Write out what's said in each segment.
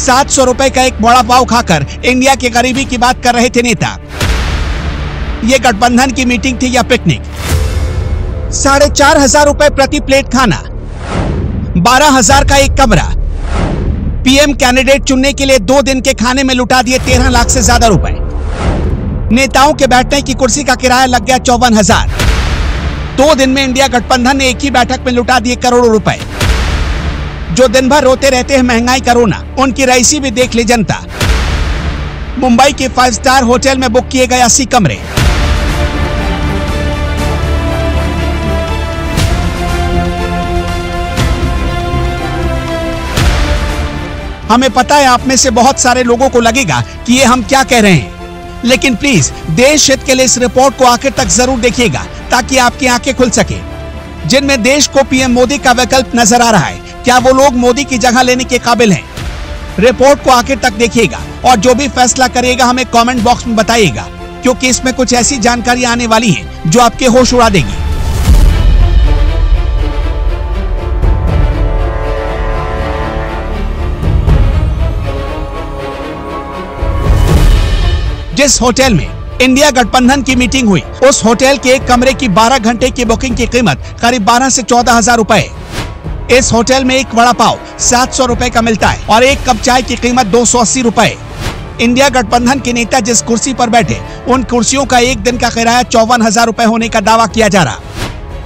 700 रुपए का एक वड़ा पाव खाकर इंडिया की गरीबी की बात कर रहे थे नेता। ये गठबंधन की मीटिंग थी या पिकनिक? 4,500 रुपए प्रति प्लेट खाना, 12,000 का एक कमरा, पीएम कैंडिडेट चुनने के लिए 2 दिन के खाने में लुटा दिए 13 लाख से ज्यादा रुपए। नेताओं के बैठने की कुर्सी का किराया लग गया 54,000। 2 दिन में इंडिया गठबंधन ने एक ही बैठक में लुटा दिए करोड़ों रुपए। जो दिन भर रोते रहते हैं महंगाई कोरोना, उनकी रईसी भी देख ली जनता। मुंबई के 5 स्टार होटल में बुक किए गए 80 कमरे। हमें पता है आप में से बहुत सारे लोगों को लगेगा कि ये हम क्या कह रहे हैं, लेकिन प्लीज देश हित के लिए इस रिपोर्ट को आखिर तक जरूर देखिएगा ताकि आपकी आंखें खुल सके। जिनमें देश को पीएम मोदी का विकल्प नजर आ रहा है, क्या वो लोग मोदी की जगह लेने के काबिल हैं? रिपोर्ट को आखिर तक देखिएगा और जो भी फैसला करिएगा हमें कमेंट बॉक्स में बताइएगा, क्योंकि इसमें कुछ ऐसी जानकारी आने वाली है जो आपके होश उड़ा देगी। जिस होटल में इंडिया गठबंधन की मीटिंग हुई, उस होटल के एक कमरे की 12 घंटे की बुकिंग की कीमत करीब 12 से 14,000 रुपए। इस होटल में एक वड़ा पाव 700 रुपए का मिलता है और एक कप चाय की कीमत 280 रुपए। इंडिया गठबंधन के नेता जिस कुर्सी पर बैठे, उन कुर्सियों का एक दिन का किराया 54,000 रुपए होने का दावा किया जा रहा।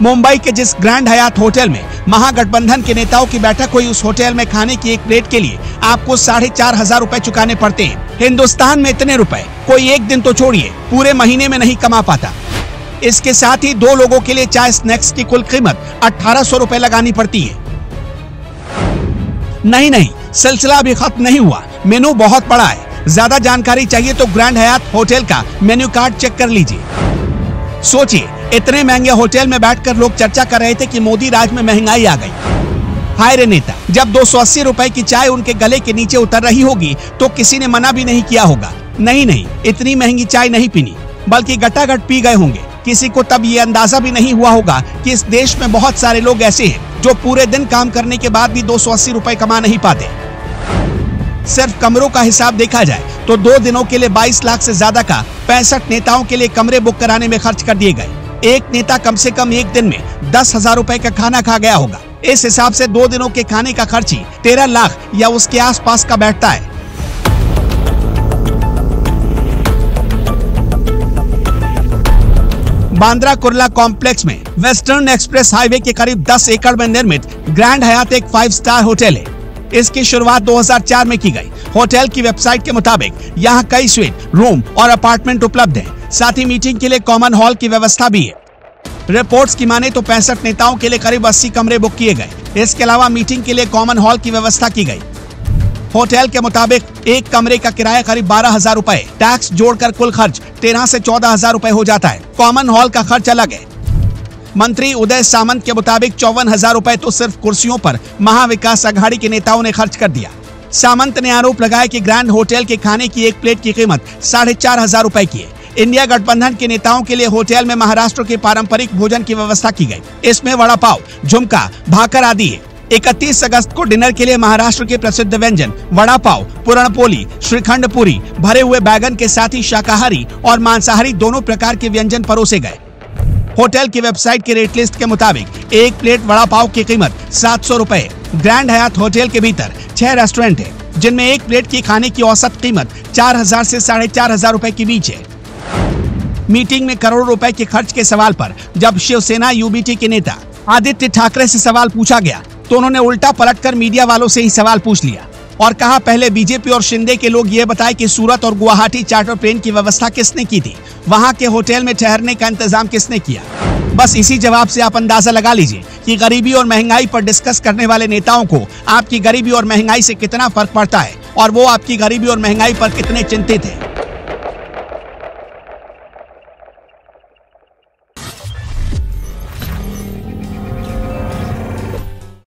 मुंबई के जिस ग्रैंड हयात होटल में महागठबंधन के नेताओं की बैठक हुई, उस होटल में खाने की एक प्लेट के लिए आपको 4,500 रुपए चुकाने पड़ते हैं। हिंदुस्तान में इतने रुपए कोई एक दिन तो छोड़िए, पूरे महीने में नहीं कमा पाता। इसके साथ ही 2 लोगों के लिए चाय स्नैक्स की कुल कीमत 1,800 रुपए लगानी पड़ती है। नहीं, सिलसिला अभी खत्म नहीं हुआ, मेनू बहुत बड़ा है। ज्यादा जानकारी चाहिए तो ग्रैंड हयात होटल का मेन्यू कार्ड चेक कर लीजिए। सोचिए, इतने महंगे होटल में बैठकर लोग चर्चा कर रहे थे कि मोदी राज में महंगाई आ गई। हाय रे नेता, जब 280 रुपए की चाय उनके गले के नीचे उतर रही होगी तो किसी ने मना भी नहीं किया होगा। नहीं, इतनी महंगी चाय नहीं पीनी, बल्कि गटागट पी गए होंगे। किसी को तब ये अंदाजा भी नहीं हुआ होगा कि इस देश में बहुत सारे लोग ऐसे हैं जो पूरे दिन काम करने के बाद भी 280 रुपए कमा नहीं पाते। सिर्फ कमरों का हिसाब देखा जाए तो 2 दिनों के लिए 22 लाख से ज्यादा का 65 नेताओं के लिए कमरे बुक कराने में खर्च कर दिए गए। एक नेता कम से कम एक दिन में 10,000 रुपए का खाना खा गया होगा। इस हिसाब से 2 दिनों के खाने का खर्च ही 13 लाख या उसके आसपास का बैठता है। बांद्रा कुर्ला कॉम्प्लेक्स में वेस्टर्न एक्सप्रेस हाईवे के करीब 10 एकड़ में निर्मित ग्रैंड हयात एक 5 स्टार होटल है। इसकी शुरुआत 2004 में की गई। होटल की वेबसाइट के मुताबिक यहाँ कई स्वीट, रूम और अपार्टमेंट उपलब्ध हैं। साथ ही मीटिंग के लिए कॉमन हॉल की व्यवस्था भी है। रिपोर्ट्स की माने तो 65 नेताओं के लिए करीब 80 कमरे बुक किए गए। इसके अलावा मीटिंग के लिए कॉमन हॉल की व्यवस्था की गई। होटल के मुताबिक एक कमरे का किराया करीब 12,000 रुपए, टैक्स जोड़कर कुल खर्च 13 से 14,000 रुपए हो जाता है। कॉमन हॉल का खर्च अलग है। मंत्री उदय सामंत के मुताबिक 54,000 रुपए तो सिर्फ कुर्सियों पर महाविकास अघाड़ी के नेताओं ने खर्च कर दिया। सामंत ने आरोप लगाया कि ग्रैंड होटल के खाने की एक प्लेट की कीमत 4,500 रुपए की है। इंडिया गठबंधन के नेताओं के लिए होटल में महाराष्ट्र के पारंपरिक भोजन की व्यवस्था की गई। इसमें वड़ा पाव, झुमका, भाकर आदि है। 31 अगस्त को डिनर के लिए महाराष्ट्र के प्रसिद्ध व्यंजन वड़ा पाव, पुरणपोली, श्रीखंड पूरी, भरे हुए बैगन के साथ ही शाकाहारी और मांसाहारी दोनों प्रकार के व्यंजन परोसे गए। होटल की वेबसाइट के रेट लिस्ट के मुताबिक एक प्लेट वड़ा पाव की कीमत 700 रुपए। ग्रैंड हयात होटल के भीतर 6 रेस्टोरेंट है, जिनमें एक प्लेट की खाने की औसत कीमत 4,000 से 4,500 रुपए के बीच है। मीटिंग में करोड़ों रुपए के खर्च के सवाल पर जब शिवसेना यूबीटी के नेता आदित्य ठाकरे से सवाल पूछा गया तो उन्होंने उल्टा पलटकर मीडिया वालों से ही सवाल पूछ लिया और कहा, पहले बीजेपी और शिंदे के लोग ये बताएं कि सूरत और गुवाहाटी चार्टर प्लेन की व्यवस्था किसने की थी, वहां के होटल में ठहरने का इंतजाम किसने किया। बस इसी जवाब से आप अंदाजा लगा लीजिए कि गरीबी और महंगाई पर डिस्कस करने वाले नेताओं को आपकी गरीबी और महंगाई से कितना फर्क पड़ता है और वो आपकी गरीबी और महंगाई पर कितने चिंतित है।